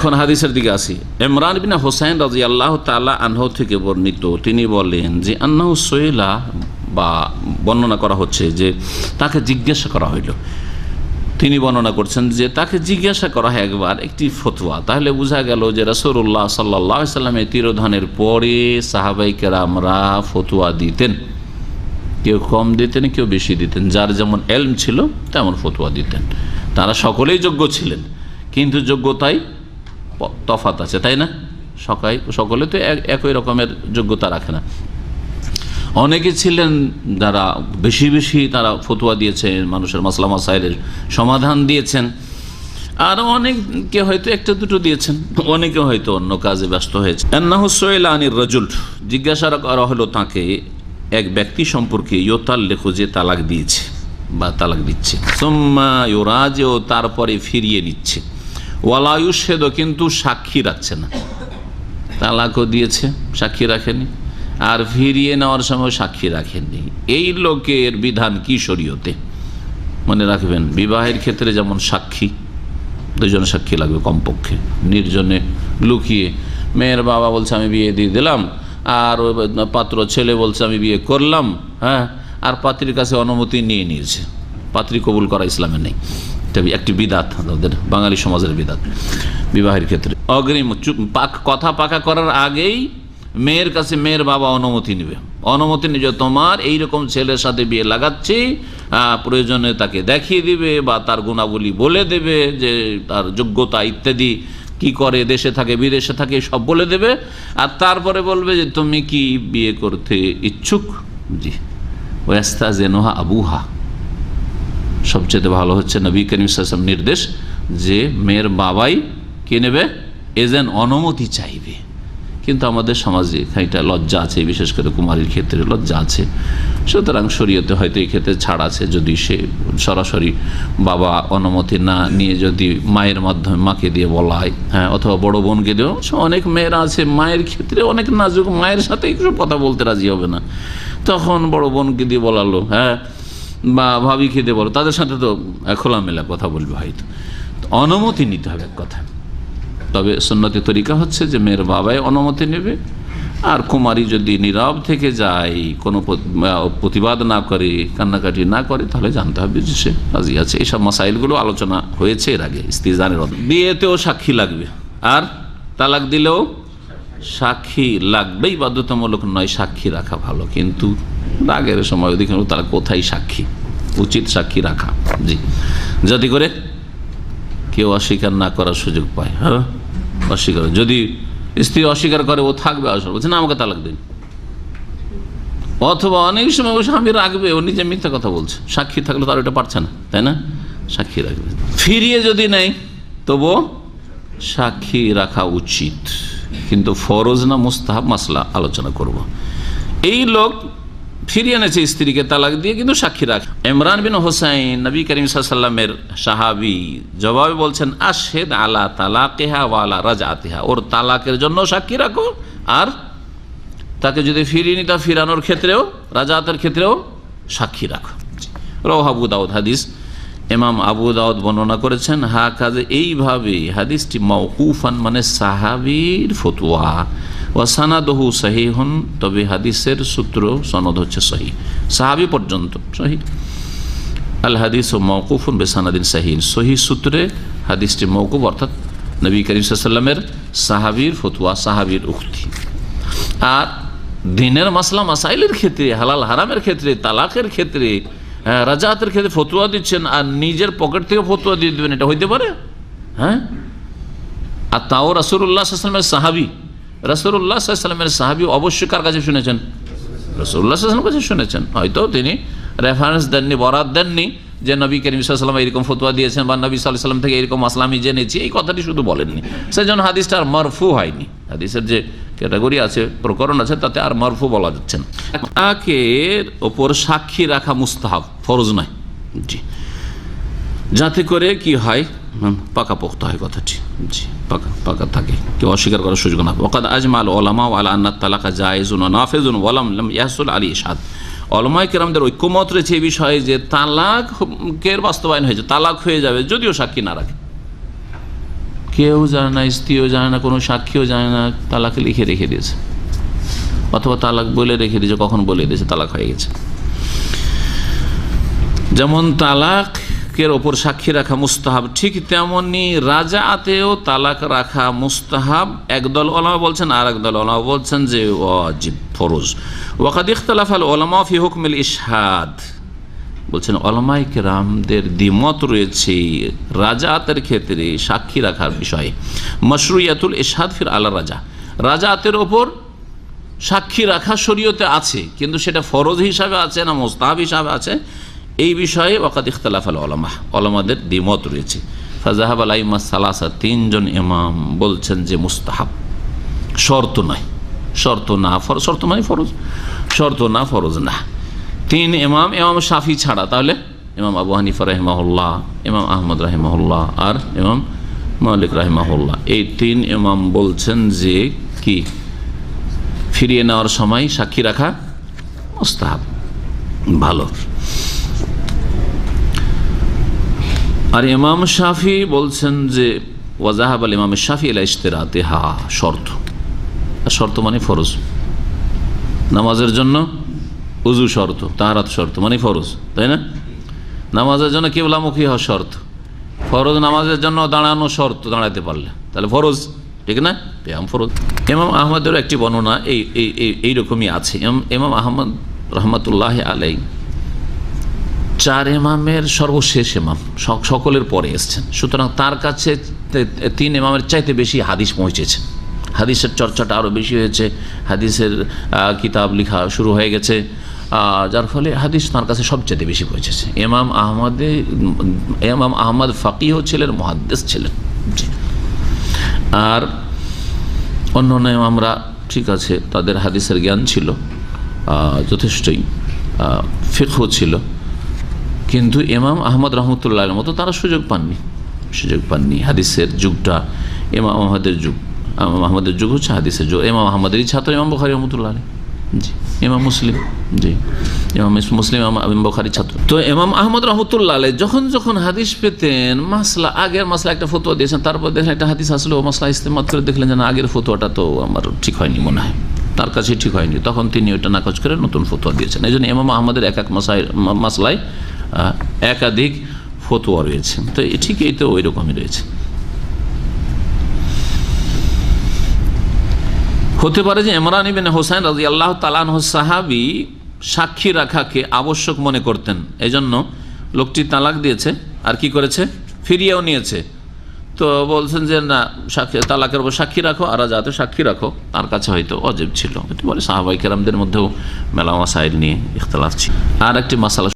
এখন হাদিসের দিকে আসি। ইমরান বিন হুসাইন রাদিয়াল্লাহু তাআলা আনহু থেকে বর্ণিত, তিনি বলেন যে আন্নাহু সুইলা, বা বর্ণনা করা হচ্ছে যে তাকে জিজ্ঞাসা করা হইল। তিনি বর্ণনা করছেন যে তাকে জিজ্ঞাসা করা হয় একবার একটি ফতোয়া। তাহলে বোঝা গেল যে রাসূলুল্লাহ সাল্লাল্লাহু আলাইহি ওয়াসাল্লামের তিরোধানের পরে সাহাবায়ে কেরামরা ফতোয়া দিতেন, কেউ কম দিতেন, কেউ বেশি দিতেন, যার যেমন এলম ছিল তেমন ফতোয়া দিতেন। তারা সকলেই যোগ্য ছিলেন, কিন্তু যোগ্যতায় তফাত আছে, তাই না? সকলে তো একই রকমের যোগ্যতা রাখে না। অনেকে ছিলেন যারা বেশি বেশি তারা ফতোয়া দিয়েছেন, মানুষের মাসলা মাসাইলের সমাধান দিয়েছেন, আর অনেকে হয়তো একটা দুটো দিয়েছেন, অনেকে হয়তো অন্য কাজে ব্যস্ত হয়েছে। আন্নাহু সুইলা আনির রাজুল, জিজ্ঞাসা করা হলো তাকে এক ব্যক্তি সম্পর্কে, ইউতাল্লিকু, যে তালাক দিয়েছে বা তালাক দিচ্ছে, সুম্মা ইউরাজিউ, তারপরে ফিরিয়ে নিচ্ছে, ওয়ালা ইউশহিদু, কিন্তু সাক্ষী রাখছে না। তালাকও দিয়েছে, সাক্ষী রাখেনি, আর ফিরিয়ে নেওয়ার সময় সাক্ষী রাখেননি। এই লোকের বিধান কি শরীয়তে? মনে রাখবেন, বিবাহের ক্ষেত্রে যেমন সাক্ষী, দুজনে সাক্ষী লাগবে কমপক্ষে, নির্জনে লুকিয়ে। মেয়ের বাবা বলছে আমি বিয়ে দিয়ে দিলাম, আর পাত্র ছেলে বলছে আমি বিয়ে করলাম, হ্যাঁ, আর পাত্রীর কাছে অনুমতি নিয়ে নিয়েছে। পাত্রী কবুল করা ইসলামে নেই, এটা একটি বিদাত, তাদের বাঙালি সমাজের বিদাত। বিবাহের ক্ষেত্রে অগ্রিম কথা পাকা করার আগেই মেয়ের কাছে মেয়ের বাবা অনুমতি নেবে, অনুমতি নিয়ে তোমার এইরকম ছেলের সাথে বিয়ে লাগাচ্ছি, প্রয়োজনে তাকে দেখিয়ে দিবে বা তার গুণাবলী বলে দেবে, যে তার যোগ্যতা ইত্যাদি, কি করে, দেশে থাকে বিদেশে থাকে, সব বলে দেবে। আর তারপরে বলবে যে তুমি কি বিয়ে করতে ইচ্ছুক? জি। ওয়াস্তাযিনুহা আবুহা, সবচেয়ে ভালো হচ্ছে নবী করিম সাল্লাল্লাহু আলাইহি ওয়াসাল্লাম নির্দেশ যে মেয়ের বাবাই কে নেবে, এজেন্ট অনুমতি চাইবে। কিন্তু আমাদের সমাজে খানিকটা লজ্জা আছে, বিশেষ করে কুমারীর ক্ষেত্রে লজ্জা আছে। সুতরাং শরীয়তে হয়তো এই ক্ষেত্রে ছাড় আছে, যদি সে সরাসরি বাবা অনুমতি না নিয়ে যদি মায়ের মাধ্যমে, মাকে দিয়ে বলায়, হ্যাঁ, অথবা বড় বোনকে দিয়েও। অনেক মেয়েরা আছে মায়ের ক্ষেত্রে অনেক নাজুক, মায়ের সাথে একটু কথা বলতে রাজি হবে না, তখন বড় বোনকে দিয়ে বলালো, হ্যাঁ, বা ভাবিকে দিয়ে বলো, তাদের সাথে তো খোলামেলা কথা বলবে হয়তো। অনুমতি নিতে হবে এক কথা। তবে সুন্নতি তরিকা হচ্ছে যে মেয়ের বাবাই অনুমতি নেবে, আর কুমারী যদি নীরব থেকে যায়, কোনো প্রতিবাদ না করে, কান্নাকাটি না করে, তাহলে জানতে হবে যে সে রাজি আছে। এইসব মাসাইলগুলো আলোচনা হয়েছে এর আগে। ইস্তিজানের বিয়েতেও সাক্ষী লাগবে, আর তালাক দিলেও সাক্ষী লাগবেই, বাধ্যতামূলক নয়, সাক্ষী রাখা ভালো। কিন্তু রাগের সময় ওদিকে তারা কোথায় সাক্ষী, উচিত সাক্ষী রাখা, জি, যাতে করে কেউ অস্বীকার না করার সুযোগ পায়। হ্যাঁ, অস্বীকার, যদি স্ত্রী অস্বীকার করে, ও থাকবে আসলে, বলছে না আমাকে তালাক দিন। অথবা অনেক সময় ও স্বামী রাখবে, ও নিজে মিথ্যা কথা বলছে, সাক্ষী থাকলে তার ওটা পারছে না, তাই না? সাক্ষী রাখবে। ফিরিয়ে যদি নেই তবুও সাক্ষী রাখা উচিত, কিন্তু ফরজ না মুস্তাহাব মাসলা আলোচনা করব। এই লোক ফিরিয়ে এনেছে স্ত্রীকে তালাক দিয়ে, কিন্তু সাক্ষী রাখ। ইমরান বিন হুসাইন, নবী করিম সাল্লাল্লাহু আলাইহি ওয়াসাল্লামের সাহাবী, জবাবে বলছেন আশহিদ আলা তালাকিহা ওয়া আলা রাজআতিহা, ওর তালাকের জন্য সাক্ষী রাখো, আর তাকে যদি ফিরিয়ে নিতে ফিরানোর ক্ষেত্রেও, রাজাতের ক্ষেত্রেও সাক্ষী রাখো। রাওয়াহু আবু দাউদ, হাদিস ইমাম আবু দাউদ বর্ণনা করেছেন। কাজে এইভাবে হাদিসটি মাওকুফান, মানে সাহাবীর ফতোয়া, ওয়া সানাদুহু সহিহুন, তবে হাদিসের সূত্র সনদ হচ্ছে সহিহ, সাহাবী পর্যন্ত সহিহ। আল হাদিসু মাওকুফুন বিসানাদিন সহিহ, সহিহ সূত্রে হাদিসটি মাওকুফ, অর্থাৎ নবী করিম সাল্লাল্লাহু আলাইহি ওয়াসাল্লামের সাহাবীর ফতোয়া, সাহাবীর উক্তি। আর দিনের মাসলা মাসাইলের ক্ষেত্রে, হালাল হারামের ক্ষেত্রে, তালাকের ক্ষেত্রে, রাজাতের ক্ষেত্রে ফতোয়া দিচ্ছেন, আর নিজের পকেট থেকে ফতোয়া দিয়ে দেবেন, এটা হইতে পারে? হ্যাঁ, আর তাও রাসূলুল্লাহ সাল্লাল্লাহু আলাইহি ওয়াসাল্লামের সাহাবী। রাসূলুল্লাহ সাল্লাল্লাহু আলাইহি ওয়াসাল্লামের সাহাবী অবশ্যই কার কাছে শুনেছেন? রাসূলুল্লাহ সাল্লাল্লাহু আলাইহি ওয়াসাল্লামের কাছে শুনেছেন। হয়তো তিনি রেফারেন্স দেননি, বরাত দেননি যে নবী করিম সাল্লাল্লাহু আলাইহি ওয়াসাল্লাম এরকম ফতোয়া দিয়েছেন, বা নবী সাল্লাল্লাহু আলাইহি ওয়াসাল্লাম থেকে এরকম মাসলা আমি জেনেছি, এই কথাটি শুধু বলেননি। সেজন্য হাদিসটা আর মারফু হয়নি। হাদিসের যে ক্যাটাগরি আছে, প্রকরণ আছে, তাতে আর মারফু বলা যাচ্ছে না। তাকের ওপর সাক্ষী রাখা মুস্তাহাব, ফরজ নয়, জি, যাতে করে কি হয়, পাকাপোক্ত হয় কথাটি, জি, পাকা থাকে, কেউ অস্বীকার করার সুযোগ না। ওয়াকাদ আজমাল উলামা আলা আন্না তালাকা জায়েজুন ওয়া নাফিজুন ওয়া লাম ইয়াহসুল আলী ইশহাদ, উলামায়ে কেরামদের ঐক্যমত রয়েছে এই বিষয়ে যে তালাকের বাস্তবায়ন হয়েছে, তালাক হয়ে যাবে যদিও সাক্ষী না রাখে। কেউ জানে না, স্ত্রীও জানে না, কোনো সাক্ষীও জানে না, তালাক লিখে রেখে দিয়েছে, অথবা তালাক বলে রেখে দিয়েছে, কখন বলে দিয়েছে তালাক হয়ে গেছে। যেমন তালাকের ওপর সাক্ষী রাখা মুস্তাহাব, ঠিক তেমনি রাজাতেও তালাক রাখা মুস্তাহাব। একদল ওলামা বলছেন, আর একদল ওলামা বলছেন যে ওয়াজিব, ফরজ। ওয়াকাদ ইখতালাফাল উলামা ফি হুকমিল ইশহাদ, বলছেন ওলামায়ে কেরামদের দ্বিমত রয়েছে রাজাতের ক্ষেত্রে সাক্ষী রাখার বিষয়ে। মাশরুইয়াতুল ইশহাদ ফির আলা রাজা, রাজাতের ওপর সাক্ষী রাখা শরীয়তে আছে, কিন্তু সেটা ফরজ হিসাবে আছে না মুস্তাহাব হিসাবে আছে, এই বিষয়ে ওয়াকাদ ইখতালাফাল উলামা, ওলামাদের দ্বিমত রয়েছে। ফাযাহাব আলাইহিমা সালাসা, তিনজন ইমাম বলছেন যে মুস্তাহাব, শর্ত নয়, শর্ত না ফরজ, শর্ত মানে ফরজ, শর্ত না ফরজ না। তিন ইমাম, ইমাম শাফি ছাড়া, তাহলে ইমাম আবু হানিফা রাহিমাহুল্লাহ, ইমাম আহমদ রাহিমাহুল্লাহ আর ইমাম মালিক রাহিমাহুল্লাহ, এই তিন ইমাম বলছেন যে কি ফিরিয়ে নেওয়ার সময় সাক্ষী রাখা মুস্তাহাব, ভালো। আর ইমাম শাফি বলছেন যে ওয়াজাহাব আল ইমাম শাফি ইলা ইশতিরাতিহা, শর্ত, শর্ত মানে ফরজ। নামাজের জন্য উযু শর্ত, তাহারাত শর্ত মানে ফরজ, তাই না? নামাজের জন্য কিবলামুখী হওয়া শর্ত, ফরজ। নামাজের জন্য দাঁড়ানো শর্ত, দাঁড়াতে পারলে তাহলে ফরজ, ঠিক না? কিয়াম ফরজ। ইমাম আহমদের একটি বর্ণনা এইরকমই আছে। ইমাম আহমদ রহমতুল্লাহ আলাই চার ইমামের সর্বশেষ ইমাম, সকলের পরে এসছেন, সুতরাং তার কাছে তিন ইমামের চাইতে বেশি হাদিস পৌঁছেছে, হাদিসের চর্চাটা আরও বেশি হয়েছে, হাদিসের কিতাব লেখা শুরু হয়ে গেছে, যার ফলে হাদিস তার কাছে সবচেয়ে বেশি পৌঁছেছে। ইমাম আহমদ ফাকিহ ছিলেন, মুহাদ্দিস ছিলেন। আর অন্যান্য ইমামরা ঠিক আছে, তাদের হাদিসের জ্ঞান ছিল যথেষ্টই, ফিকহ ছিল, কিন্তু ইমাম আহমদ রহমতুল্লাহের মতো তারা সুযোগ পাননি। হাদিসের যুগটা ইমাম আহমদের যুগ, ইমাম আহমদের যুগ হচ্ছে হাদিসের যুগ। ইমাম আহমদেরই ছাত্র ইমাম বুখারী রহমতুল্লাহ আলাইহি, জি। ইমাম মুসলিম, জি, ইমাম মুসলিম ইমাম বুখারীর ছাত্র। তো ইমাম আহমদ রহমতুল্লাহ আলাইহি যখন যখন হাদিস পেতেন, মাসলা, আগের মাসলা একটা ফতোয়া দিয়েছেন, তারপর দেখলেন একটা হাদিস আসলে ও মাসলা ইস্তেমাত করে দেখলেন যে না, আগের ফতোয়াটা তো আমার ঠিক হয়নি, মনে হয় তার কাছে ঠিক হয়নি, তখন তিনি ওইটা নাকচ করে নতুন ফতোয়া দিয়েছেন। এই জন্য ইমাম আহমদের এক মাসলায় একাধিক ফতোয়া রয়েছে, তো ঠিক এই তো ওই রকমই রয়েছে। হতে পারে যে ইমরান ইবনে হুসাইন রাদিয়াল্লাহু তাআলা আনহু সাহাবী সাক্ষী রাখাকে আবশ্যক মনে করতেন, এজন্য লোকটি তালাক দিয়েছে আর কি করেছে, ফিরিয়েও নিয়েছে। তো বলছেন যে না, তালাকের উপর সাক্ষী রাখো আর যাতে সাক্ষী রাখো, তার কাছে হয়তো ওয়াজিব ছিল। এটি বলে সাহাবায়ে কেরামদের মধ্যেও মেলা মাসাইল নিয়ে ইখতিলাফ ছিল। আর একটি মাসালা